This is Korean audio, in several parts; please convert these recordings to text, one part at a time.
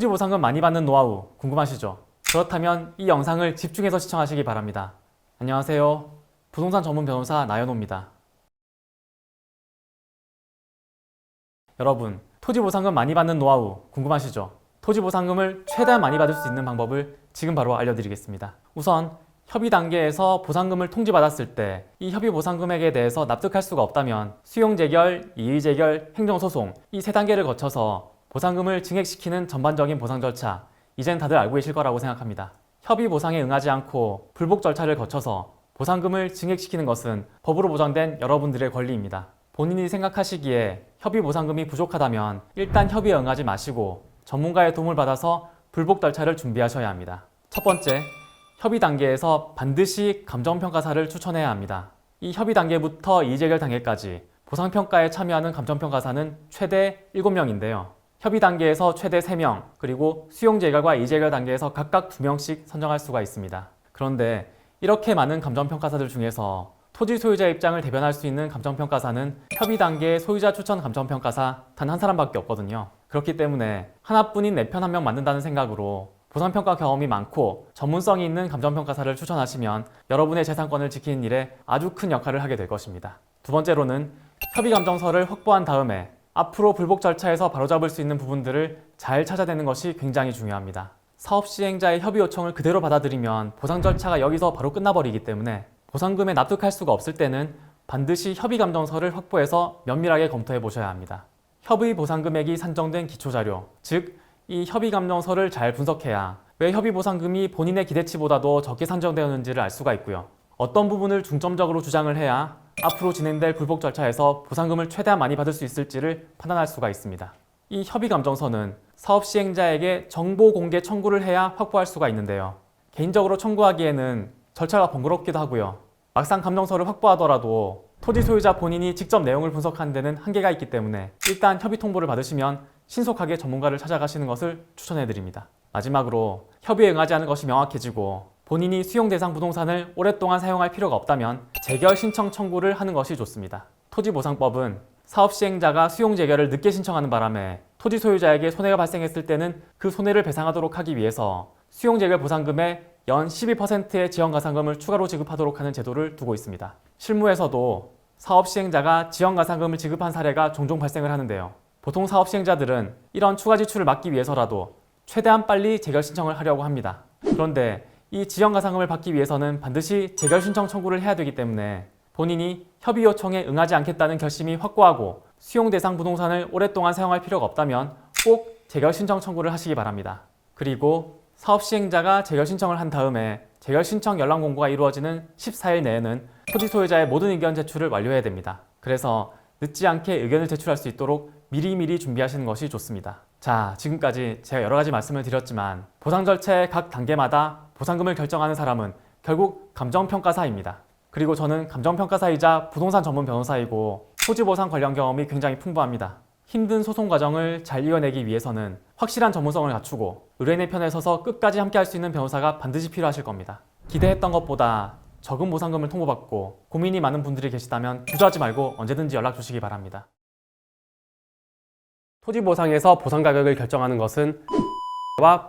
토지보상금 많이 받는 노하우 궁금하시죠? 그렇다면 이 영상을 집중해서 시청하시기 바랍니다. 안녕하세요. 부동산 전문 변호사 나연호입니다. 여러분, 토지보상금 많이 받는 노하우 궁금하시죠? 토지보상금을 최대한 많이 받을 수 있는 방법을 지금 바로 알려드리겠습니다. 우선 협의 단계에서 보상금을 통지받았을 때 이 협의 보상금액에 대해서 납득할 수가 없다면 수용재결, 이의재결, 행정소송 이 세 단계를 거쳐서 보상금을 증액시키는 전반적인 보상 절차, 이젠 다들 알고 계실 거라고 생각합니다. 협의 보상에 응하지 않고 불복 절차를 거쳐서 보상금을 증액시키는 것은 법으로 보장된 여러분들의 권리입니다. 본인이 생각하시기에 협의 보상금이 부족하다면 일단 협의에 응하지 마시고 전문가의 도움을 받아서 불복 절차를 준비하셔야 합니다. 첫 번째, 협의 단계에서 반드시 감정평가사를 추천해야 합니다. 이 협의 단계부터 이의재결 단계까지 보상평가에 참여하는 감정평가사는 최대 7명인데요. 협의 단계에서 최대 3명, 그리고 수용재결과 이의재결 단계에서 각각 2명씩 선정할 수가 있습니다. 그런데 이렇게 많은 감정평가사들 중에서 토지 소유자 입장을 대변할 수 있는 감정평가사는 협의 단계의 소유자 추천 감정평가사 단 한 사람밖에 없거든요. 그렇기 때문에 하나뿐인 내 편 한 명 만든다는 생각으로 보상평가 경험이 많고 전문성이 있는 감정평가사를 추천하시면 여러분의 재산권을 지키는 일에 아주 큰 역할을 하게 될 것입니다. 두 번째로는 협의감정서를 확보한 다음에 앞으로 불복 절차에서 바로잡을 수 있는 부분들을 잘 찾아내는 것이 굉장히 중요합니다. 사업시행자의 협의 요청을 그대로 받아들이면 보상 절차가 여기서 바로 끝나버리기 때문에 보상금에 납득할 수가 없을 때는 반드시 협의감정서를 확보해서 면밀하게 검토해 보셔야 합니다. 협의 보상금액이 산정된 기초자료, 즉 이 협의감정서를 잘 분석해야 왜 협의보상금이 본인의 기대치보다도 적게 산정되었는지를 알 수가 있고요. 어떤 부분을 중점적으로 주장을 해야 앞으로 진행될 불복 절차에서 보상금을 최대한 많이 받을 수 있을지를 판단할 수가 있습니다. 이 협의감정서는 사업 시행자에게 정보 공개 청구를 해야 확보할 수가 있는데요. 개인적으로 청구하기에는 절차가 번거롭기도 하고요. 막상 감정서를 확보하더라도 토지 소유자 본인이 직접 내용을 분석하는 데는 한계가 있기 때문에 일단 협의 통보를 받으시면 신속하게 전문가를 찾아가시는 것을 추천해드립니다. 마지막으로 협의에 응하지 않은 것이 명확해지고 본인이 수용 대상 부동산을 오랫동안 사용할 필요가 없다면 재결 신청 청구를 하는 것이 좋습니다. 토지보상법은 사업 시행자가 수용 재결을 늦게 신청하는 바람에 토지 소유자에게 손해가 발생했을 때는 그 손해를 배상하도록 하기 위해서 수용 재결 보상금의 연 12%의 지연가산금을 추가로 지급하도록 하는 제도를 두고 있습니다. 실무에서도 사업 시행자가 지연가산금을 지급한 사례가 종종 발생을 하는데요. 보통 사업 시행자들은 이런 추가 지출을 막기 위해서라도 최대한 빨리 재결 신청을 하려고 합니다. 그런데 이 지연가산금을 받기 위해서는 반드시 재결 신청 청구를 해야 되기 때문에 본인이 협의 요청에 응하지 않겠다는 결심이 확고하고 수용 대상 부동산을 오랫동안 사용할 필요가 없다면 꼭 재결 신청 청구를 하시기 바랍니다. 그리고 사업 시행자가 재결 신청을 한 다음에 재결 신청 연락 공고가 이루어지는 14일 내에는 토지 소유자의 모든 의견 제출을 완료해야 됩니다. 그래서 늦지 않게 의견을 제출할 수 있도록 미리미리 준비하시는 것이 좋습니다. 자, 지금까지 제가 여러 가지 말씀을 드렸지만 보상 절차의 각 단계마다 보상금을 결정하는 사람은 결국 감정평가사입니다. 그리고 저는 감정평가사이자 부동산 전문 변호사이고 토지보상 관련 경험이 굉장히 풍부합니다. 힘든 소송 과정을 잘 이겨내기 위해서는 확실한 전문성을 갖추고 의뢰인의 편에 서서 끝까지 함께 할 수 있는 변호사가 반드시 필요하실 겁니다. 기대했던 것보다 적은 보상금을 통보받고 고민이 많은 분들이 계시다면 주저하지 말고 언제든지 연락 주시기 바랍니다. 토지보상에서 보상 가격을 결정하는 것은 와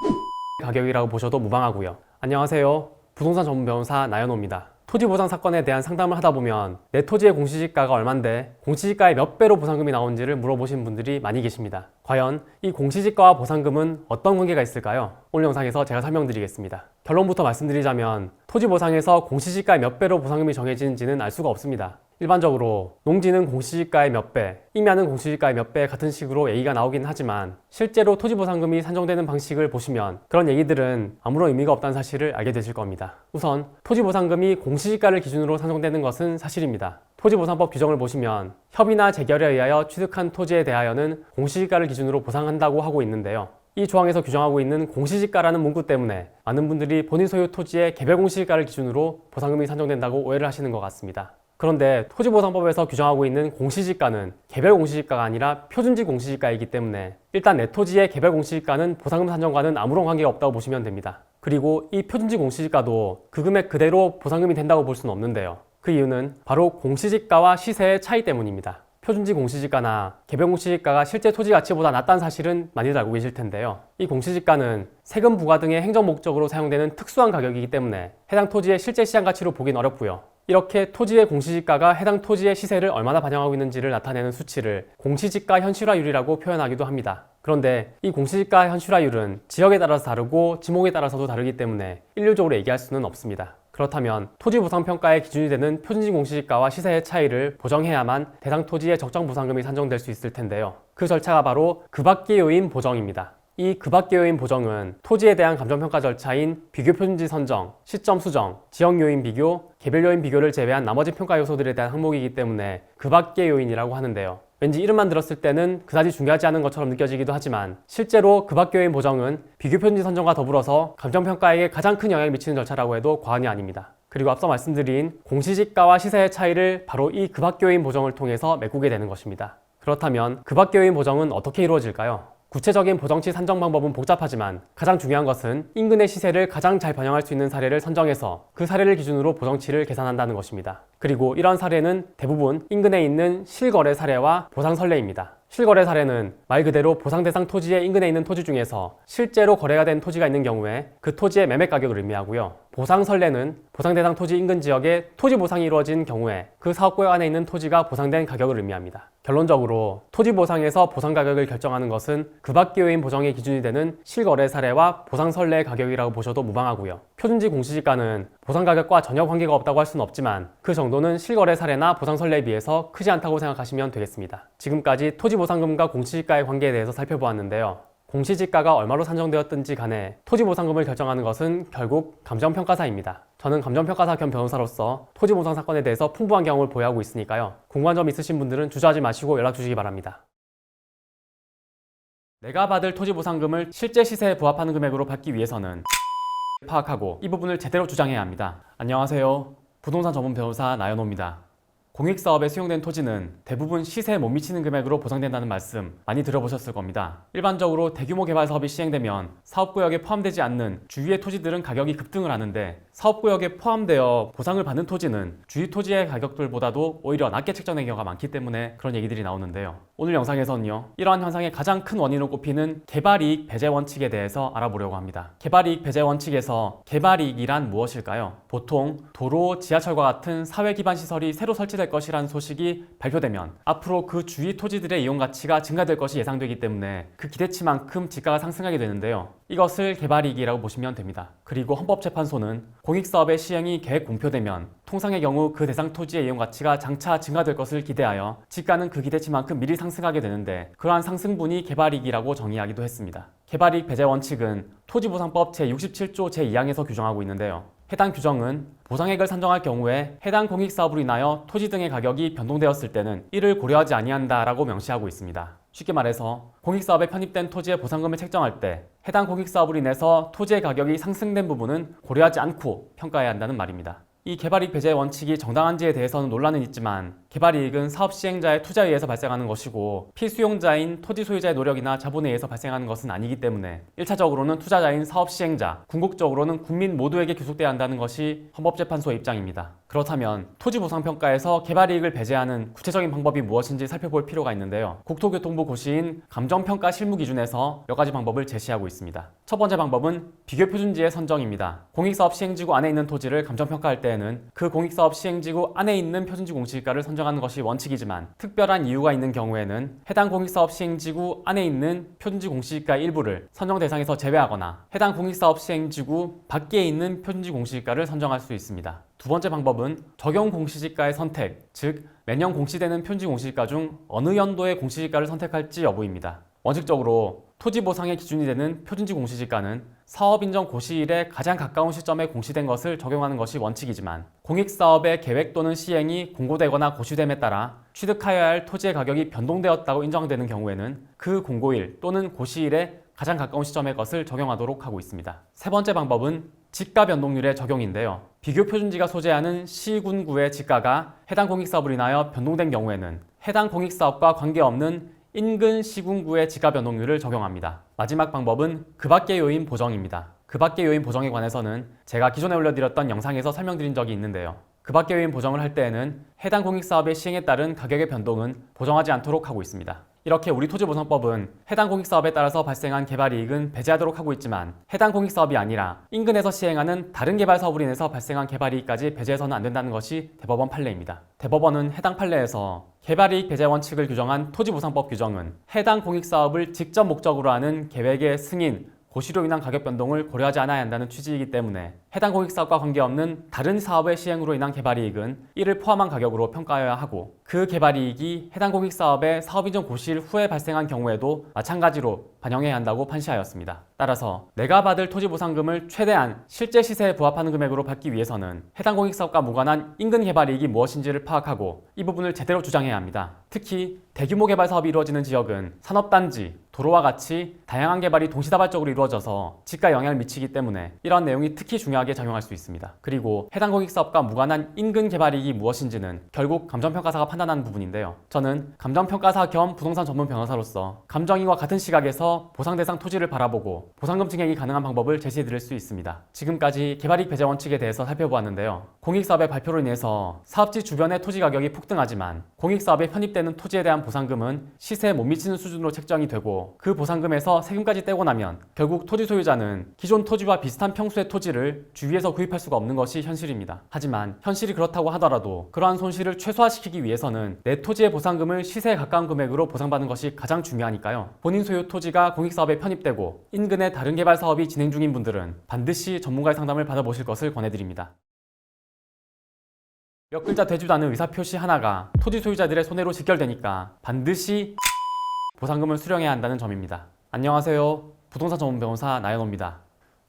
가격이라고 보셔도 무방하고요. 안녕하세요. 부동산 전문 변호사 나연호입니다. 토지보상 사건에 대한 상담을 하다 보면 내 토지의 공시지가가 얼만데 공시지가의 몇 배로 보상금이 나오는지를 물어보시는 분들이 많이 계십니다. 과연 이 공시지가와 보상금은 어떤 관계가 있을까요? 오늘 영상에서 제가 설명드리겠습니다. 결론부터 말씀드리자면 토지보상에서 공시지가의 몇 배로 보상금이 정해지는지는 알 수가 없습니다. 일반적으로 농지는 공시지가의 몇 배, 임야는 공시지가의 몇 배 같은 식으로 얘기가 나오긴 하지만 실제로 토지보상금이 산정되는 방식을 보시면 그런 얘기들은 아무런 의미가 없다는 사실을 알게 되실 겁니다. 우선 토지보상금이 공시지가를 기준으로 산정되는 것은 사실입니다. 토지보상법 규정을 보시면 협의나 재결에 의하여 취득한 토지에 대하여는 공시지가를 기준으로 보상한다고 하고 있는데요. 이 조항에서 규정하고 있는 공시지가라는 문구 때문에 많은 분들이 본인 소유 토지의 개별 공시지가를 기준으로 보상금이 산정된다고 오해를 하시는 것 같습니다. 그런데 토지보상법에서 규정하고 있는 공시지가는 개별 공시지가가 아니라 표준지 공시지가이기 때문에 일단 내 토지의 개별 공시지가는 보상금 산정과는 아무런 관계가 없다고 보시면 됩니다. 그리고 이 표준지 공시지가도 그 금액 그대로 보상금이 된다고 볼 수는 없는데요. 그 이유는 바로 공시지가와 시세의 차이 때문입니다. 표준지 공시지가나 개별 공시지가가 실제 토지 가치보다 낮다는 사실은 많이들 알고 계실 텐데요. 이 공시지가는 세금 부과 등의 행정 목적으로 사용되는 특수한 가격이기 때문에 해당 토지의 실제 시장 가치로 보긴 어렵고요. 이렇게 토지의 공시지가가 해당 토지의 시세를 얼마나 반영하고 있는지를 나타내는 수치를 공시지가 현실화율이라고 표현하기도 합니다. 그런데 이 공시지가 현실화율은 지역에 따라서 다르고 지목에 따라서도 다르기 때문에 일률적으로 얘기할 수는 없습니다. 그렇다면 토지보상평가의 기준이 되는 표준지 공시지가와 시세의 차이를 보정해야만 대상 토지의 적정 보상금이 산정될 수 있을 텐데요. 그 절차가 바로 그 밖의 요인 보정입니다. 이 그 밖의 요인 보정은 토지에 대한 감정평가 절차인 비교표준지 선정, 시점 수정, 지역 요인 비교, 개별 요인 비교를 제외한 나머지 평가 요소들에 대한 항목이기 때문에 그 밖의 요인이라고 하는데요. 왠지 이름만 들었을 때는 그다지 중요하지 않은 것처럼 느껴지기도 하지만 실제로 그 밖의 요인 보정은 비교표준지 선정과 더불어서 감정평가에게 가장 큰 영향을 미치는 절차라고 해도 과언이 아닙니다. 그리고 앞서 말씀드린 공시지가와 시세의 차이를 바로 이 그 밖의 요인 보정을 통해서 메꾸게 되는 것입니다. 그렇다면 그 밖의 요인 보정은 어떻게 이루어질까요? 구체적인 보정치 산정 방법은 복잡하지만 가장 중요한 것은 인근의 시세를 가장 잘 반영할 수 있는 사례를 선정해서 그 사례를 기준으로 보정치를 계산한다는 것입니다. 그리고 이러한 사례는 대부분 인근에 있는 실거래 사례와 보상선례입니다. 실거래 사례는 말 그대로 보상 대상 토지의 인근에 있는 토지 중에서 실제로 거래가 된 토지가 있는 경우에 그 토지의 매매 가격을 의미하고요. 보상선례는 보상 대상 토지 인근 지역에 토지 보상이 이루어진 경우에 그 사업구역 안에 있는 토지가 보상된 가격을 의미합니다. 결론적으로 토지 보상에서 보상 가격을 결정하는 것은 그 밖의 요인 보정의 기준이 되는 실거래 사례와 보상선례의 가격이라고 보셔도 무방하고요. 표준지 공시지가는 보상 가격과 전혀 관계가 없다고 할 수는 없지만 그 정도는 실거래 사례나 보상선례에 비해서 크지 않다고 생각하시면 되겠습니다. 지금까지 토지보상금과 공시지가의 관계에 대해서 살펴보았는데요. 공시지가가 얼마로 산정되었든지 간에 토지보상금을 결정하는 것은 결국 감정평가사입니다. 저는 감정평가사 겸 변호사로서 토지보상 사건에 대해서 풍부한 경험을 보유하고 있으니까요. 궁금한 점 있으신 분들은 주저하지 마시고 연락 주시기 바랍니다. 내가 받을 토지보상금을 실제 시세에 부합하는 금액으로 받기 위해서는 파악하고 이 부분을 제대로 주장해야 합니다. 안녕하세요. 부동산 전문 변호사 나연호입니다. 공익사업에 수용된 토지는 대부분 시세에 못 미치는 금액으로 보상된다는 말씀 많이 들어보셨을 겁니다. 일반적으로 대규모 개발 사업이 시행되면 사업구역에 포함되지 않는 주위의 토지들은 가격이 급등을 하는데 사업구역에 포함되어 보상을 받는 토지는 주위 토지의 가격들보다도 오히려 낮게 책정된 경우가 많기 때문에 그런 얘기들이 나오는데요. 오늘 영상에서는요, 이러한 현상의 가장 큰 원인으로 꼽히는 개발이익 배제 원칙에 대해서 알아보려고 합니다. 개발이익 배제 원칙에서 개발이익이란 무엇일까요? 보통 도로, 지하철과 같은 사회 기반 시설이 새로 설치될 것이라는 소식이 발표되면 앞으로 그 주위 토지들의 이용 가치가 증가될 것이 예상되기 때문에 그 기대치만큼 지가가 상승하게 되는데요. 이것을 개발이익이라고 보시면 됩니다. 그리고 헌법재판소는 공익사업의 시행이 계획 공표되면 통상의 경우 그 대상 토지의 이용 가치가 장차 증가될 것을 기대하여 지가는 그 기대치만큼 미리 상승하게 되는데 그러한 상승분이 개발이익이라고 정의하기도 했습니다. 개발이익 배제 원칙은 토지보상법 제67조 제2항에서 규정하고 있는데요. 해당 규정은 보상액을 산정할 경우에 해당 공익사업으로 인하여 토지 등의 가격이 변동되었을 때는 이를 고려하지 아니한다라고 명시하고 있습니다. 쉽게 말해서 공익사업에 편입된 토지의 보상금을 책정할 때 해당 공익사업으로 인해서 토지의 가격이 상승된 부분은 고려하지 않고 평가해야 한다는 말입니다. 이 개발이익 배제 원칙이 정당한지에 대해서는 논란은 있지만 개발이익은 사업 시행자의 투자에 의해서 발생하는 것이고 피수용자인 토지 소유자의 노력이나 자본에 의해서 발생하는 것은 아니기 때문에 1차적으로는 투자자인 사업 시행자, 궁극적으로는 국민 모두에게 귀속돼야 한다는 것이 헌법재판소의 입장입니다. 그렇다면 토지보상평가에서 개발이익을 배제하는 구체적인 방법이 무엇인지 살펴볼 필요가 있는데요. 국토교통부 고시인 감정평가 실무기준에서 몇 가지 방법을 제시하고 있습니다. 첫 번째 방법은 비교표준지의 선정입니다. 공익사업 시행지구 안에 있는 토지를 감정평가할 때에는 그 공익사업 시행지구 안에 있는 표준지 공시지가를 선정하는 것이 원칙이지만 특별한 이유가 있는 경우에는 해당 공익사업 시행지구 안에 있는 표준지 공시지가의 일부를 선정 대상에서 제외하거나 해당 공익사업 시행지구 밖에 있는 표준지 공시지가를 선정할 수 있습니다. 두 번째 방법은 적용 공시지가의 선택, 즉 매년 공시되는 표준지 공시지가 중 어느 연도의 공시지가를 선택할지 여부입니다. 원칙적으로 토지 보상의 기준이 되는 표준지 공시지가는 사업 인정 고시일에 가장 가까운 시점에 공시된 것을 적용하는 것이 원칙이지만 공익사업의 계획 또는 시행이 공고되거나 고시됨에 따라 취득하여야 할 토지의 가격이 변동되었다고 인정되는 경우에는 그 공고일 또는 고시일에 가장 가까운 시점의 것을 적용하도록 하고 있습니다. 세 번째 방법은 지가 변동률의 적용인데요. 비교 표준지가 소재하는 시군구의 지가가 해당 공익사업으로 인하여 변동된 경우에는 해당 공익사업과 관계없는 인근 시군구의 지가 변동률을 적용합니다. 마지막 방법은 그 밖의 요인 보정입니다. 그 밖의 요인 보정에 관해서는 제가 기존에 올려드렸던 영상에서 설명드린 적이 있는데요. 그 밖의 외인 보정을 할 때에는 해당 공익사업의 시행에 따른 가격의 변동은 보정하지 않도록 하고 있습니다. 이렇게 우리 토지보상법은 해당 공익사업에 따라서 발생한 개발이익은 배제하도록 하고 있지만 해당 공익사업이 아니라 인근에서 시행하는 다른 개발사업으로 인해서 발생한 개발이익까지 배제해서는 안 된다는 것이 대법원 판례입니다. 대법원은 해당 판례에서 개발이익 배제 원칙을 규정한 토지보상법 규정은 해당 공익사업을 직접 목적으로 하는 계획의 승인, 고시로 인한 가격 변동을 고려하지 않아야 한다는 취지이기 때문에 해당 공익사업과 관계없는 다른 사업의 시행으로 인한 개발이익은 이를 포함한 가격으로 평가해야 하고 그 개발이익이 해당 공익사업의 사업인정 고시일 후에 발생한 경우에도 마찬가지로 반영해야 한다고 판시하였습니다. 따라서 내가 받을 토지보상금을 최대한 실제 시세에 부합하는 금액으로 받기 위해서는 해당 공익사업과 무관한 인근 개발이익이 무엇인지를 파악하고 이 부분을 제대로 주장해야 합니다. 특히 대규모 개발 사업이 이루어지는 지역은 산업단지, 도로와 같이 다양한 개발이 동시다발적으로 이루어져서 집가에 영향을 미치기 때문에 이러한 내용이 특히 중요하게 작용할 수 있습니다. 그리고 해당 공익사업과 무관한 인근 개발이익이 무엇인지는 결국 감정평가사가 판단하는 부분인데요. 저는 감정평가사 겸 부동산 전문 변호사로서 감정인과 같은 시각에서 보상 대상 토지를 바라보고 보상금 증액이 가능한 방법을 제시해드릴 수 있습니다. 지금까지 개발이익 배제 원칙에 대해서 살펴보았는데요. 공익사업의 발표로 인해서 사업지 주변의 토지 가격이 폭등하지만 공익사업에 편입되는 토지에 대한 보상금은 시세에 못 미치는 수준으로 책정이 되고 그 보상금에서 세금까지 떼고 나면 결국 토지 소유자는 기존 토지와 비슷한 평수의 토지를 주위에서 구입할 수가 없는 것이 현실입니다. 하지만 현실이 그렇다고 하더라도 그러한 손실을 최소화시키기 위해서는 내 토지의 보상금을 시세에 가까운 금액으로 보상받는 것이 가장 중요하니까요. 본인 소유 토지가 공익사업에 편입되고 인근의 다른 개발 사업이 진행 중인 분들은 반드시 전문가의 상담을 받아보실 것을 권해드립니다. 몇 글자 되지도 않은 의사표시 하나가 토지 소유자들의 손해로 직결되니까 반드시 보상금을 수령해야 한다는 점입니다. 안녕하세요. 부동산 전문 변호사 나연호입니다.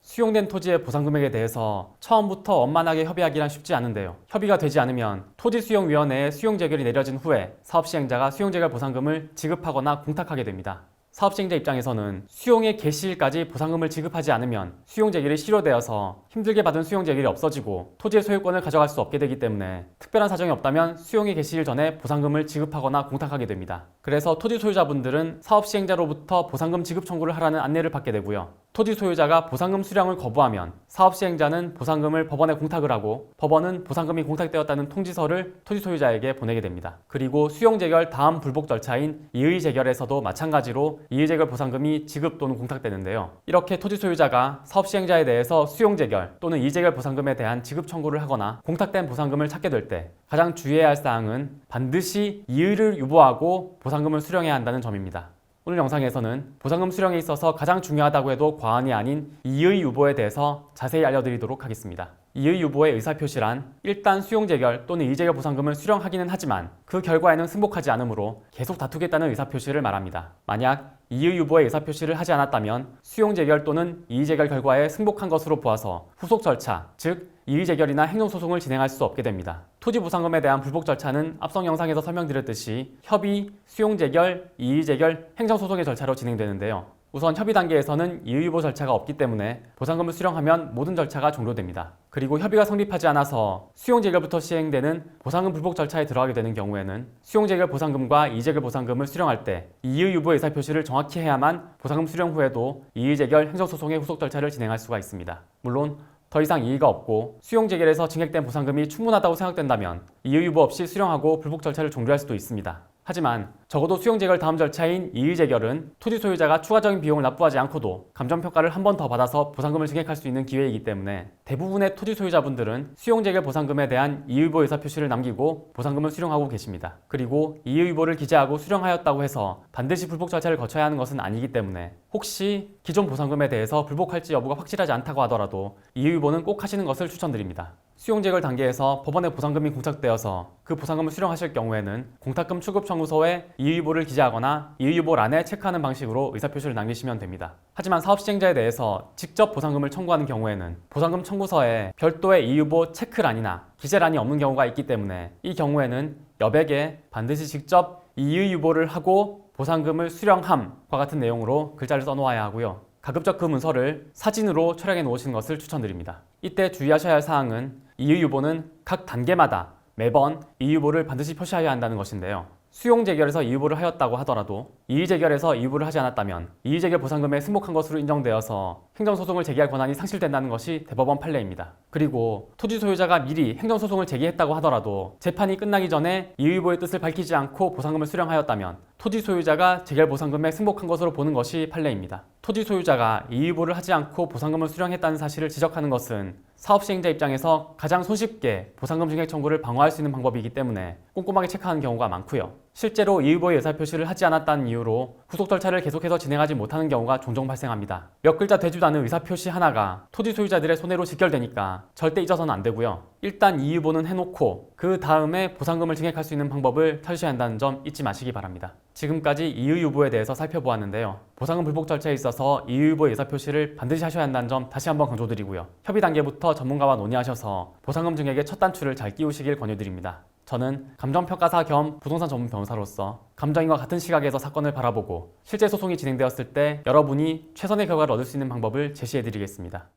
수용된 토지의 보상금액에 대해서 처음부터 원만하게 협의하기란 쉽지 않은데요. 협의가 되지 않으면 토지수용위원회의 수용재결이 내려진 후에 사업시행자가 수용재결 보상금을 지급하거나 공탁하게 됩니다. 사업시행자 입장에서는 수용의 개시일까지 보상금을 지급하지 않으면 수용재결이 실효되어서 힘들게 받은 수용재결이 없어지고 토지의 소유권을 가져갈 수 없게 되기 때문에 특별한 사정이 없다면 수용의 개시일 전에 보상금을 지급하거나 공탁하게 됩니다. 그래서 토지 소유자분들은 사업시행자로부터 보상금 지급 청구를 하라는 안내를 받게 되고요. 토지 소유자가 보상금 수령을 거부하면 사업시행자는 보상금을 법원에 공탁을 하고 법원은 보상금이 공탁되었다는 통지서를 토지 소유자에게 보내게 됩니다. 그리고 수용재결 다음 불복 절차인 이의재결에서도 마찬가지로 이의재결 보상금이 지급 또는 공탁되는데요. 이렇게 토지 소유자가 사업시행자에 대해서 수용재결 또는 이의재결 보상금에 대한 지급 청구를 하거나 공탁된 보상금을 찾게 될 때 가장 주의해야 할 사항은 반드시 이의를 유보하고 보상금을 수령해야 한다는 점입니다. 오늘 영상에서는 보상금 수령에 있어서 가장 중요하다고 해도 과언이 아닌 이의 유보에 대해서 자세히 알려드리도록 하겠습니다. 이의 유보의 의사표시란 일단 수용재결 또는 이의재결 보상금을 수령하기는 하지만 그 결과에는 승복하지 않으므로 계속 다투겠다는 의사표시를 말합니다. 만약 이의 유보의 의사표시를 하지 않았다면 수용재결 또는 이의재결 결과에 승복한 것으로 보아서 후속 절차, 즉 이의재결이나 행정소송을 진행할 수 없게 됩니다. 토지보상금에 대한 불복 절차는 앞선 영상에서 설명드렸듯이 협의, 수용재결, 이의재결, 행정소송의 절차로 진행되는데요. 우선 협의 단계에서는 이의유보 절차가 없기 때문에 보상금을 수령하면 모든 절차가 종료됩니다. 그리고 협의가 성립하지 않아서 수용재결부터 시행되는 보상금 불복 절차에 들어가게 되는 경우에는 수용재결 보상금과 이의재결 보상금을 수령할 때 이의유보 의사표시를 정확히 해야만 보상금 수령 후에도 이의재결 행정소송의 후속 절차를 진행할 수가 있습니다. 물론 더 이상 이의가 없고 수용재결에서 증액된 보상금이 충분하다고 생각된다면 이의유보 없이 수령하고 불복 절차를 종료할 수도 있습니다. 하지만 적어도 수용재결 다음 절차인 이의재결은 토지 소유자가 추가적인 비용을 납부하지 않고도 감정평가를 한 번 더 받아서 보상금을 증액할 수 있는 기회이기 때문에 대부분의 토지 소유자분들은 수용재결 보상금에 대한 이의유보 의사표시를 남기고 보상금을 수령하고 계십니다. 그리고 이의유보를 기재하고 수령하였다고 해서 반드시 불복 절차를 거쳐야 하는 것은 아니기 때문에 혹시 기존 보상금에 대해서 불복할지 여부가 확실하지 않다고 하더라도 이의유보는 꼭 하시는 것을 추천드립니다. 수용재결 단계에서 법원에 보상금이 공탁되어서 그 보상금을 수령하실 경우에는 공탁금 출급 청구서에 이의유보를 기재하거나 이의유보란에 체크하는 방식으로 의사표시를 남기시면 됩니다. 하지만 사업시행자에 대해서 직접 보상금을 청구하는 경우에는 보상금 청구서에 별도의 이의유보 체크란이나 기재란이 없는 경우가 있기 때문에 이 경우에는 여백에 반드시 직접 이의유보를 하고 보상금을 수령함과 같은 내용으로 글자를 써놓아야 하고요. 가급적 그 문서를 사진으로 촬영해 놓으시는 것을 추천드립니다. 이때 주의하셔야 할 사항은 이의유보는 각 단계마다 매번 이의유보를 반드시 표시하여야 한다는 것인데요. 수용 재결에서 이의보를 하였다고 하더라도 이의 재결에서 이의보를 하지 않았다면 이의 재결 보상금에 승복한 것으로 인정되어서 행정소송을 제기할 권한이 상실된다는 것이 대법원 판례입니다. 그리고 토지 소유자가 미리 행정소송을 제기했다고 하더라도 재판이 끝나기 전에 이의보의 뜻을 밝히지 않고 보상금을 수령하였다면 토지 소유자가 재결 보상금에 승복한 것으로 보는 것이 판례입니다. 토지 소유자가 이의보를 하지 않고 보상금을 수령했다는 사실을 지적하는 것은 사업 시행자 입장에서 가장 손쉽게 보상금 증액 청구를 방어할 수 있는 방법이기 때문에 꼼꼼하게 체크하는 경우가 많고요. 실제로 이의보의 의사표시를 하지 않았다는 이유로 후속 절차를 계속해서 진행하지 못하는 경우가 종종 발생합니다. 몇 글자 되지도 않은 의사표시 하나가 토지 소유자들의 손해로 직결되니까 절대 잊어서는 안 되고요. 일단 이의보는 해놓고 그 다음에 보상금을 증액할 수 있는 방법을 찾으셔야 한다는 점 잊지 마시기 바랍니다. 지금까지 이의 유보에 대해서 살펴보았는데요. 보상금 불복 절차에 있어서 이의 유보의 의사표시를 반드시 하셔야 한다는 점 다시 한번 강조드리고요. 협의 단계부터 전문가와 논의하셔서 보상금 증액의 첫 단추를 잘 끼우시길 권유드립니다. 저는 감정평가사 겸 부동산 전문 변호사로서 감정인과 같은 시각에서 사건을 바라보고 실제 소송이 진행되었을 때 여러분이 최선의 결과를 얻을 수 있는 방법을 제시해드리겠습니다.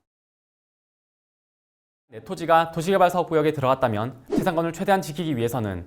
내 토지가 도시개발사업구역에 들어갔다면 재산권을 최대한 지키기 위해서는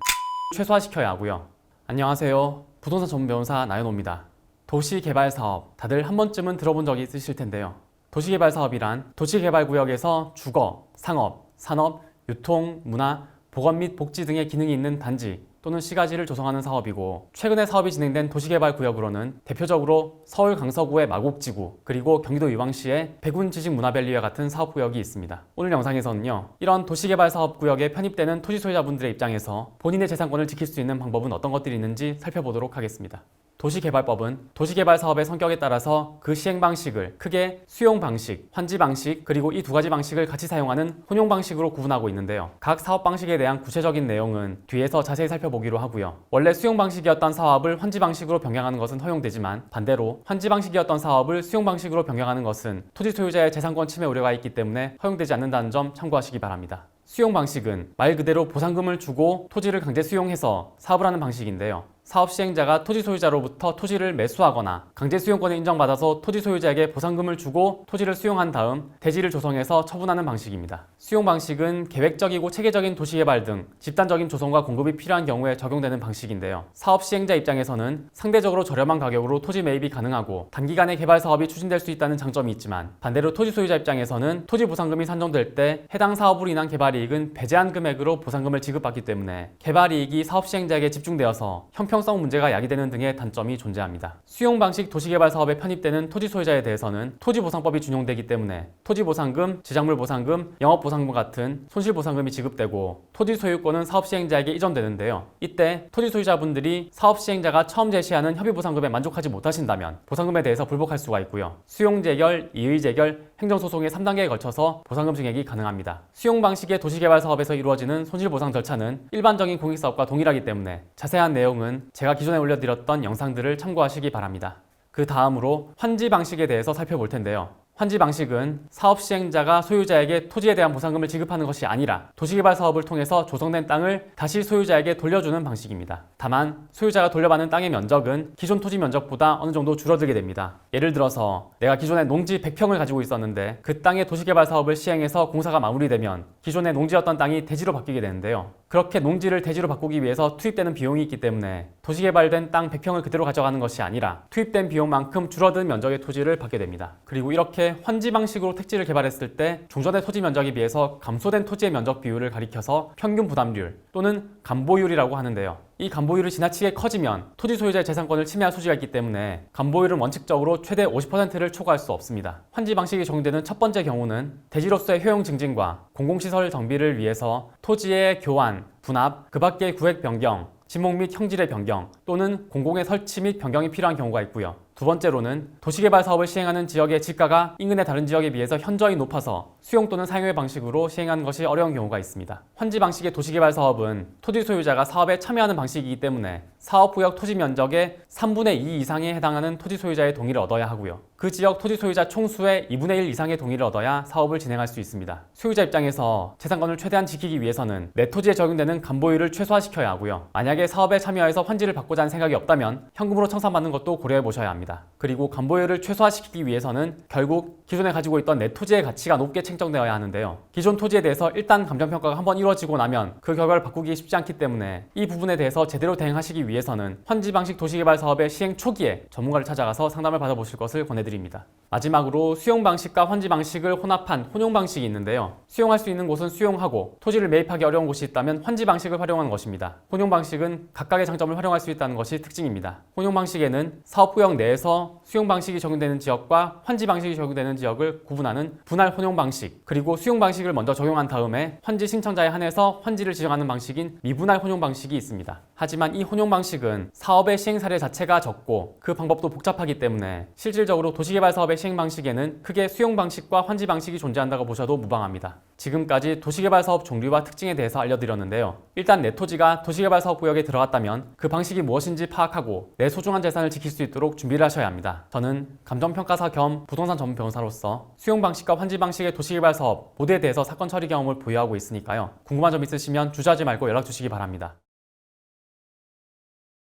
최소화시켜야 하고요. 안녕하세요. 부동산 전문 변호사 나연호입니다. 도시개발사업, 다들 한 번쯤은 들어본 적이 있으실 텐데요. 도시개발사업이란 도시개발구역에서 주거, 상업, 산업, 유통, 문화, 보건 및 복지 등의 기능이 있는 단지 또는 시가지를 조성하는 사업이고, 최근에 사업이 진행된 도시개발구역으로는 대표적으로 서울 강서구의 마곡지구, 그리고 경기도 의왕시의 백운지식문화밸리와 같은 사업구역이 있습니다. 오늘 영상에서는요, 이런 도시개발사업구역에 편입되는 토지소유자분들의 입장에서 본인의 재산권을 지킬 수 있는 방법은 어떤 것들이 있는지 살펴보도록 하겠습니다. 도시개발법은 도시개발 사업의 성격에 따라서 그 시행 방식을 크게 수용 방식, 환지 방식, 그리고 이 두 가지 방식을 같이 사용하는 혼용 방식으로 구분하고 있는데요. 각 사업 방식에 대한 구체적인 내용은 뒤에서 자세히 살펴보기로 하고요. 원래 수용 방식이었던 사업을 환지 방식으로 변경하는 것은 허용되지만, 반대로 환지 방식이었던 사업을 수용 방식으로 변경하는 것은 토지 소유자의 재산권 침해 우려가 있기 때문에 허용되지 않는다는 점 참고하시기 바랍니다. 수용 방식은 말 그대로 보상금을 주고 토지를 강제 수용해서 사업을 하는 방식인데요. 사업 시행자가 토지 소유자로부터 토지를 매수하거나 강제 수용권을 인정받아서 토지 소유자에게 보상금을 주고 토지를 수용한 다음 대지를 조성해서 처분하는 방식입니다. 수용 방식은 계획적이고 체계적인 도시개발 등 집단적인 조성과 공급이 필요한 경우에 적용되는 방식인데요. 사업 시행자 입장에서는 상대적으로 저렴한 가격으로 토지 매입이 가능하고 단기간에 개발 사업이 추진될 수 있다는 장점이 있지만, 반대로 토지 소유자 입장에서는 토지 보상금이 산정될 때 해당 사업으로 인한 개발이익은 배제한 금액으로 보상금을 지급받기 때문에 개발이익이 사업 시행자에게 집중되어서 형평성 문제가 야기되는 등의 단점이 존재합니다. 수용 방식 도시개발 사업에 편입되는 토지 소유자에 대해서는 토지보상법이 준용되기 때문에 토지보상금, 지작물 보상금, 영업보상금 같은 손실보상금이 지급되고 토지 소유권은 사업 시행자에게 이전되는데요. 이때 토지 소유자분들이 사업 시행자가 처음 제시하는 협의보상금에 만족하지 못하신다면 보상금에 대해서 불복할 수가 있고요. 수용재결, 이의재결, 행정소송의 3단계에 걸쳐서 보상금 증액이 가능합니다. 수용 방식의 도시개발 사업에서 이루어지는 손실보상 절차는 일반적인 공익사업과 동일하기 때문에 자세한 내용은 제가 기존에 올려드렸던 영상들을 참고하시기 바랍니다. 그 다음으로 환지 방식에 대해서 살펴볼 텐데요. 환지 방식은 사업 시행자가 소유자에게 토지에 대한 보상금을 지급하는 것이 아니라 도시개발 사업을 통해서 조성된 땅을 다시 소유자에게 돌려주는 방식입니다. 다만 소유자가 돌려받는 땅의 면적은 기존 토지 면적보다 어느 정도 줄어들게 됩니다. 예를 들어서 내가 기존에 농지 100평을 가지고 있었는데 그 땅에 도시개발 사업을 시행해서 공사가 마무리되면 기존에 농지였던 땅이 대지로 바뀌게 되는데요. 그렇게 농지를 대지로 바꾸기 위해서 투입되는 비용이 있기 때문에 도시개발된 땅 100평을 그대로 가져가는 것이 아니라 투입된 비용만큼 줄어든 면적의 토지를 받게 됩니다. 그리고 이렇게 환지 방식으로 택지를 개발했을 때 종전의 토지 면적에 비해서 감소된 토지의 면적 비율을 가리켜서 평균 부담률 또는 감보율이라고 하는데요. 이 감보율이 지나치게 커지면 토지 소유자의 재산권을 침해할 소지가 있기 때문에 감보율은 원칙적으로 최대 50%를 초과할 수 없습니다. 환지 방식이 적용되는 첫 번째 경우는 대지로서의 효용 증진과 공공시설 정비를 위해서 토지의 교환, 분합, 그 밖의 구획 변경, 지목 및 형질의 변경 또는 공공의 설치 및 변경이 필요한 경우가 있고요. 두 번째로는 도시개발 사업을 시행하는 지역의 지가가 인근의 다른 지역에 비해서 현저히 높아서 수용 또는 사용의 방식으로 시행하는 것이 어려운 경우가 있습니다. 환지 방식의 도시개발 사업은 토지 소유자가 사업에 참여하는 방식이기 때문에 사업구역 토지 면적의 3분의 2 이상에 해당하는 토지 소유자의 동의를 얻어야 하고요. 그 지역 토지 소유자 총수의 2분의 1 이상의 동의를 얻어야 사업을 진행할 수 있습니다. 소유자 입장에서 재산권을 최대한 지키기 위해서는 내 토지에 적용되는 감보율을 최소화시켜야 하고요. 만약에 사업에 참여해서 환지를 받고자 하는 생각이 없다면 현금으로 청산받는 것도 고려해 보셔야 합니다. 그리고 감보율을 최소화시키기 위해서는 결국 기존에 가지고 있던 내 토지의 가치가 높게 책정되어야 하는데요. 기존 토지에 대해서 일단 감정평가가 한번 이루어지고 나면 그 결과를 바꾸기 쉽지 않기 때문에 이 부분에 대해서 제대로 대응하시기 위해서 위해서는 환지 방식 도시개발 사업의 시행 초기에 전문가를 찾아가서 상담을 받아보실 것을 권해드립니다. 마지막으로 수용 방식과 환지 방식을 혼합한 혼용 방식이 있는데요. 수용할 수 있는 곳은 수용하고 토지를 매입하기 어려운 곳이 있다면 환지 방식을 활용하는 것입니다. 혼용 방식은 각각의 장점을 활용할 수 있다는 것이 특징입니다. 혼용 방식에는 사업구역 내에서 수용 방식이 적용되는 지역과 환지 방식이 적용되는 지역을 구분하는 분할 혼용 방식, 그리고 수용 방식을 먼저 적용한 다음에 환지 신청자에 한해서 환지를 지정하는 방식인 미분할 혼용 방식이 있습니다. 하지만 이 혼용 방식은 사업의 시행 사례 자체가 적고 그 방법도 복잡하기 때문에 실질적으로 도시개발 사업의 시행 방식에는 크게 수용 방식과 환지 방식이 존재한다고 보셔도 무방합니다. 지금까지 도시개발 사업 종류와 특징에 대해서 알려드렸는데요. 일단 내 토지가 도시개발 사업 구역에 들어갔다면 그 방식이 무엇인지 파악하고 내 소중한 재산을 지킬 수 있도록 준비를 하셔야 합니다. 저는 감정평가사 겸 부동산 전문 변호사로서 수용 방식과 환지 방식의 도시개발 사업 모두에 대해서 사건 처리 경험을 보유하고 있으니까요. 궁금한 점 있으시면 주저하지 말고 연락 주시기 바랍니다.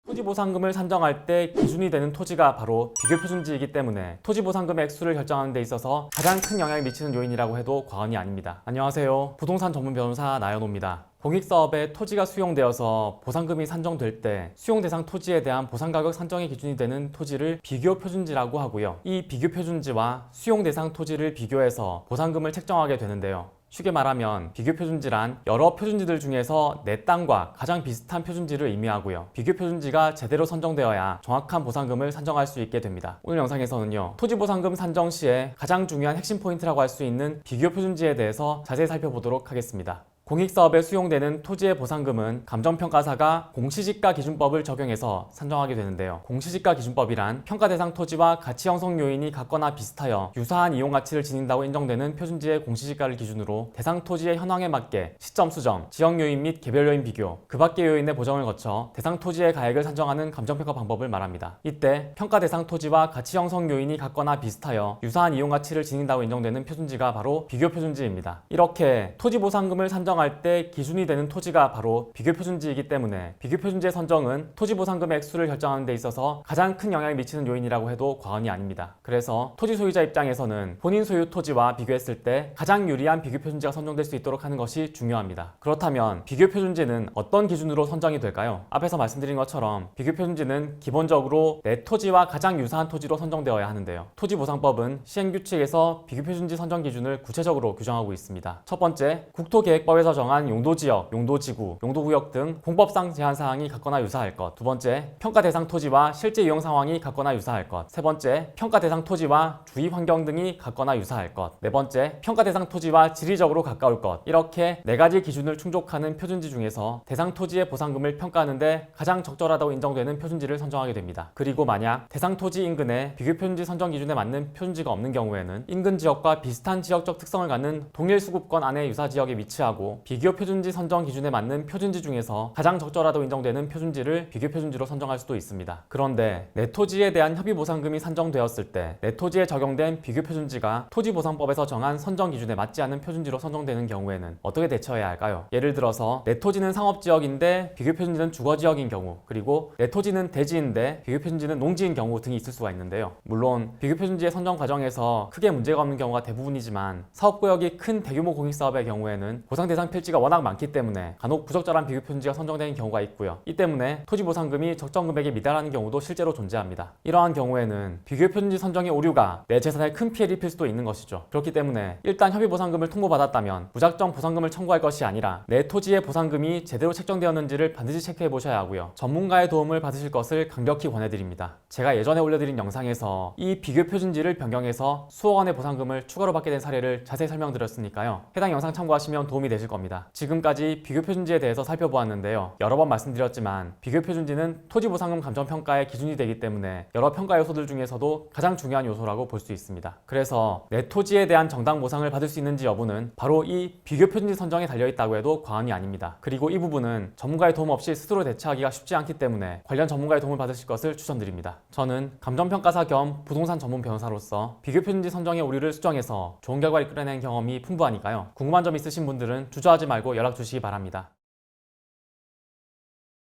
토지보상금을 산정할 때 기준이 되는 토지가 바로 비교표준지이기 때문에 토지보상금의 액수를 결정하는 데 있어서 가장 큰 영향을 미치는 요인이라고 해도 과언이 아닙니다. 안녕하세요. 부동산 전문 변호사 나연호입니다. 공익사업에 토지가 수용되어서 보상금이 산정될 때 수용 대상 토지에 대한 보상가격 산정의 기준이 되는 토지를 비교표준지라고 하고요. 이 비교표준지와 수용 대상 토지를 비교해서 보상금을 책정하게 되는데요. 쉽게 말하면 비교표준지란 여러 표준지들 중에서 내 땅과 가장 비슷한 표준지를 의미하고요. 비교표준지가 제대로 선정되어야 정확한 보상금을 산정할 수 있게 됩니다. 오늘 영상에서는요, 토지보상금 산정 시에 가장 중요한 핵심 포인트라고 할 수 있는 비교표준지에 대해서 자세히 살펴보도록 하겠습니다. 공익사업에 수용되는 토지의 보상금은 감정평가사가 공시지가 기준법을 적용해서 산정하게 되는데요. 공시지가 기준법이란 평가 대상 토지와 가치 형성 요인이 같거나 비슷하여 유사한 이용 가치를 지닌다고 인정되는 표준지의 공시지가를 기준으로 대상 토지의 현황에 맞게 시점 수정, 지역 요인 및 개별 요인 비교, 그 밖의 요인의 보정을 거쳐 대상 토지의 가액을 산정하는 감정평가 방법을 말합니다. 이때 평가 대상 토지와 가치 형성 요인이 같거나 비슷하여 유사한 이용 가치를 지닌다고 인정되는 표준지가 바로 비교 표준지입니다. 이렇게 토지 보상금을 산정할 때 기준이 되는 토지가 바로 비교표준지이기 때문에 비교표준지의 선정은 토지보상금의 액수를 결정하는 데 있어서 가장 큰 영향을 미치는 요인이라고 해도 과언이 아닙니다. 그래서 토지 소유자 입장에서는 본인 소유 토지와 비교했을 때 가장 유리한 비교표준지가 선정될 수 있도록 하는 것이 중요합니다. 그렇다면 비교표준지는 어떤 기준으로 선정이 될까요? 앞에서 말씀드린 것처럼 비교표준지는 기본적으로 내 토지와 가장 유사한 토지로 선정되어야 하는데요. 토지보상법은 시행규칙에서 비교표준지 선정 기준을 구체적으로 규정하고 있습니다. 첫 번째, 국토계획법에서 정한 용도지역, 용도지구, 용도구역 등 공법상 제한사항이 같거나 유사할 것. 두 번째, 평가 대상 토지와 실제 이용 상황이 같거나 유사할 것. 세 번째, 평가 대상 토지와 주위 환경 등이 같거나 유사할 것. 네 번째, 평가 대상 토지와 지리적으로 가까울 것. 이렇게 네 가지 기준을 충족하는 표준지 중에서 대상 토지의 보상금을 평가하는데 가장 적절하다고 인정되는 표준지를 선정하게 됩니다. 그리고 만약 대상 토지 인근에 비교표준지 선정 기준에 맞는 표준지가 없는 경우에는 인근 지역과 비슷한 지역적 특성을 갖는 동일 수급권 안에 유사 지역에 위치하고 비교 표준지 선정 기준에 맞는 표준지 중에서 가장 적절하다고 인정되는 표준지를 비교 표준지로 선정할 수도 있습니다. 그런데 내 토지에 대한 협의 보상금이 산정되었을 때 내 토지에 적용된 비교 표준지가 토지보상법에서 정한 선정 기준에 맞지 않는 표준지로 선정되는 경우에는 어떻게 대처해야 할까요? 예를 들어서 내 토지는 상업지역인데 비교 표준지는 주거지역인 경우, 그리고 내 토지는 대지인데 비교 표준지는 농지인 경우 등이 있을 수가 있는데요. 물론 비교 표준지의 선정 과정에서 크게 문제가 없는 경우가 대부분이지만 사업구역이 큰 대규모 공익사업의 경우에는 보상 대상 필지가 워낙 많기 때문에 간혹 부적절한 비교 표준지가 선정되는 경우가 있고요. 이 때문에 토지 보상금이 적정 금액에 미달하는 경우도 실제로 존재합니다. 이러한 경우에는 비교 표준지 선정의 오류가 내 재산에 큰 피해를 입힐 수도 있는 것이죠. 그렇기 때문에 일단 협의 보상금을 통보받았다면 무작정 보상금을 청구할 것이 아니라 내 토지의 보상금이 제대로 책정되었는지를 반드시 체크해 보셔야 하고요. 전문가의 도움을 받으실 것을 강력히 권해드립니다. 제가 예전에 올려드린 영상에서 이 비교 표준지를 변경해서 수억 원의 보상금을 추가로 받게 된 사례를 자세히 설명드렸으니까요. 해당 영상 참고하시면 도움이 되실 겁니다. 지금까지 비교표준지에 대해서 살펴보았는데요. 여러 번 말씀드렸지만 비교표준지는 토지보상금 감정평가의 기준이 되기 때문에 여러 평가 요소들 중에서도 가장 중요한 요소라고 볼 수 있습니다. 그래서 내 토지에 대한 정당 보상을 받을 수 있는지 여부는 바로 이 비교표준지 선정에 달려있다고 해도 과언이 아닙니다. 그리고 이 부분은 전문가의 도움 없이 스스로 대처하기가 쉽지 않기 때문에 관련 전문가의 도움을 받으실 것을 추천드립니다. 저는 감정평가사 겸 부동산 전문 변호사로서 비교표준지 선정의 오류를 수정해서 좋은 결과를 이끌어낸 경험이 풍부하니까요. 궁금한 점 있으신 분들은 주저하지 말고 연락 주시기 바랍니다.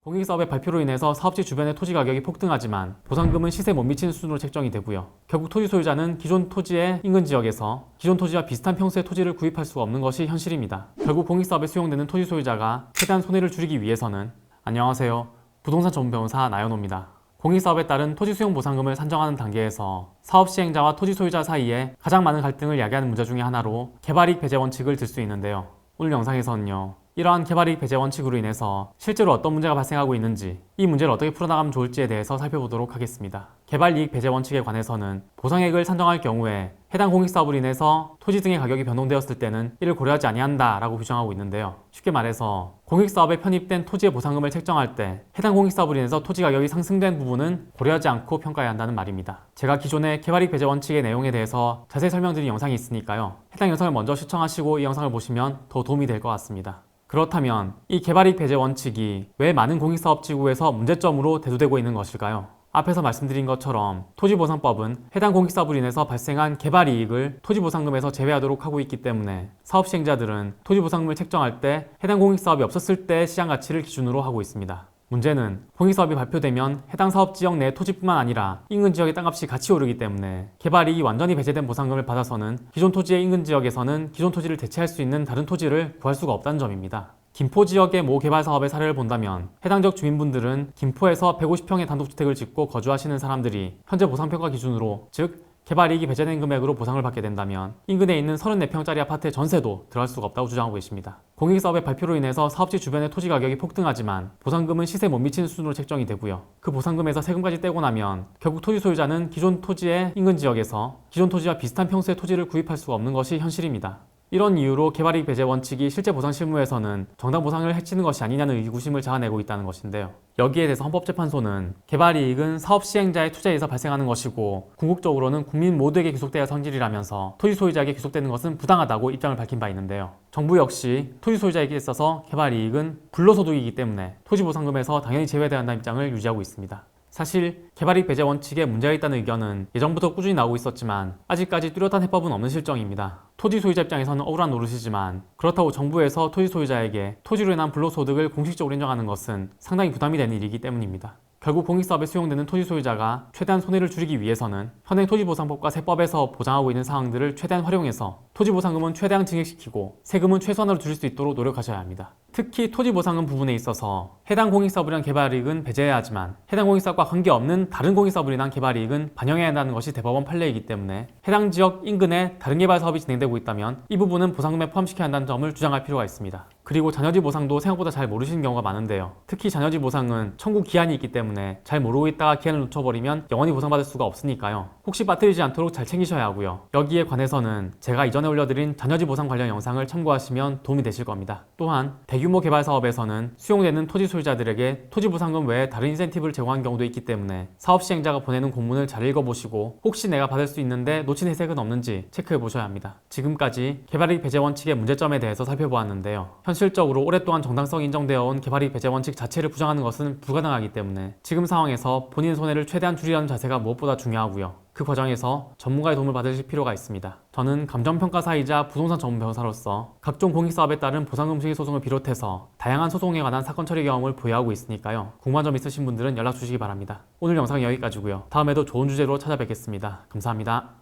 공익사업의 발표로 인해서 사업지 주변의 토지 가격이 폭등하지만 보상금은 시세에 못 미치는 수준으로 책정이 되고요. 결국 토지 소유자는 기존 토지의 인근 지역에서 기존 토지와 비슷한 평수의 토지를 구입할 수가 없는 것이 현실입니다. 결국 공익사업에 수용되는 토지 소유자가 최대한 손해를 줄이기 위해서는 안녕하세요. 부동산 전문 변호사 나연호입니다. 공익사업에 따른 토지 수용 보상금을 산정하는 단계에서 사업 시행자와 토지 소유자 사이에 가장 많은 갈등을 야기하는 문제 중에 하나로 개발이익 배제 원칙을 들 수 있는데요. 오늘 영상에서는요, 이러한 개발이익 배제 원칙으로 인해서 실제로 어떤 문제가 발생하고 있는지, 이 문제를 어떻게 풀어나가면 좋을지에 대해서 살펴보도록 하겠습니다. 개발이익 배제 원칙에 관해서는 보상액을 산정할 경우에 해당 공익사업으로 인해서 토지 등의 가격이 변동되었을 때는 이를 고려하지 아니한다라고 규정하고 있는데요. 쉽게 말해서 공익사업에 편입된 토지의 보상금을 책정할 때 해당 공익사업으로 인해서 토지 가격이 상승된 부분은 고려하지 않고 평가해야 한다는 말입니다. 제가 기존의 개발이익 배제 원칙의 내용에 대해서 자세히 설명드린 영상이 있으니까요. 해당 영상을 먼저 시청하시고 이 영상을 보시면 더 도움이 될 것 같습니다. 그렇다면 이 개발이익 배제 원칙이 왜 많은 공익사업지구에서 문제점으로 대두되고 있는 것일까요? 앞에서 말씀드린 것처럼 토지보상법은 해당 공익사업으로 인해서 발생한 개발이익을 토지보상금에서 제외하도록 하고 있기 때문에 사업 시행자들은 토지보상금을 책정할 때 해당 공익사업이 없었을 때의 시장가치를 기준으로 하고 있습니다. 문제는 공익사업이 발표되면 해당 사업지역 내 토지뿐만 아니라 인근 지역의 땅값이 같이 오르기 때문에 개발이익이 완전히 배제된 보상금을 받아서는 기존 토지의 인근 지역에서는 기존 토지를 대체할 수 있는 다른 토지를 구할 수가 없다는 점입니다. 김포 지역의 모 개발 사업의 사례를 본다면 해당 지역 주민분들은 김포에서 150평의 단독주택을 짓고 거주하시는 사람들이 현재 보상평가 기준으로, 즉 개발이익이 배제된 금액으로 보상을 받게 된다면 인근에 있는 34평짜리 아파트의 전세도 들어갈 수가 없다고 주장하고 계십니다. 공익사업의 발표로 인해서 사업지 주변의 토지 가격이 폭등하지만 보상금은 시세에 못 미치는 수준으로 책정이 되고요. 그 보상금에서 세금까지 떼고 나면 결국 토지 소유자는 기존 토지의 인근 지역에서 기존 토지와 비슷한 평수의 토지를 구입할 수가 없는 것이 현실입니다. 이런 이유로 개발이익 배제 원칙이 실제 보상 실무에서는 정당 보상을 해치는 것이 아니냐는 의구심을 자아내고 있다는 것인데요. 여기에 대해서 헌법재판소는 개발이익은 사업 시행자의 투자에서 발생하는 것이고 궁극적으로는 국민 모두에게 귀속돼야 성질이라면서 토지 소유자에게 귀속되는 것은 부당하다고 입장을 밝힌 바 있는데요. 정부 역시 토지 소유자에게 있어서 개발이익은 불로소득이기 때문에 토지 보상금에서 당연히 제외돼야 한다는 입장을 유지하고 있습니다. 사실 개발이익 배제 원칙에 문제가 있다는 의견은 예전부터 꾸준히 나오고 있었지만 아직까지 뚜렷한 해법은 없는 실정입니다. 토지 소유자 입장에서는 억울한 노릇이지만 그렇다고 정부에서 토지 소유자에게 토지로 인한 불로소득을 공식적으로 인정하는 것은 상당히 부담이 되는 일이기 때문입니다. 결국 공익사업에 수용되는 토지 소유자가 최대한 손해를 줄이기 위해서는 현행 토지보상법과 세법에서 보장하고 있는 사항들을 최대한 활용해서 토지보상금은 최대한 증액시키고 세금은 최소한으로 줄일 수 있도록 노력하셔야 합니다. 특히 토지보상금 부분에 있어서 해당 공익사업으로 인한 개발이익은 배제해야 하지만 해당 공익사업과 관계없는 다른 공익사업으로 인한 개발이익은 반영해야 한다는 것이 대법원 판례이기 때문에 해당 지역 인근에 다른 개발 사업이 진행되고 있다면 이 부분은 보상금에 포함시켜야 한다는 점을 주장할 필요가 있습니다. 그리고 자녀지 보상도 생각보다 잘 모르시는 경우가 많은데요. 특히 자녀지 보상은 청구 기한이 있기 때문에 잘 모르고 있다가 기한을 놓쳐버리면 영원히 보상받을 수가 없으니까요. 혹시 빠뜨리지 않도록 잘 챙기셔야 하고요. 여기에 관해서는 제가 이전에 올려드린 자녀지 보상 관련 영상을 참고하시면 도움이 되실 겁니다. 또한 대규모 개발 사업에서는 수용되는 토지 소유자들에게 토지 보상금 외에 다른 인센티브를 제공한 경우도 있기 때문에 사업 시행자가 보내는 공문을 잘 읽어보시고 혹시 내가 받을 수 있는데 놓친 혜택은 없는지 체크해 보셔야 합니다. 지금까지 개발이익 배제 원칙의 문제점에 대해서 살펴보았는데요. 현실적으로 오랫동안 정당성이 인정되어 온 개발이익 배제 원칙 자체를 부정하는 것은 불가능하기 때문에 지금 상황에서 본인 손해를 최대한 줄이려는 자세가 무엇보다 중요하고요. 그 과정에서 전문가의 도움을 받으실 필요가 있습니다. 저는 감정평가사이자 부동산 전문 변호사로서 각종 공익사업에 따른 보상금 승인 소송을 비롯해서 다양한 소송에 관한 사건 처리 경험을 보유하고 있으니까요. 궁금한 점 있으신 분들은 연락 주시기 바랍니다. 오늘 영상은 여기까지고요. 다음에도 좋은 주제로 찾아뵙겠습니다. 감사합니다.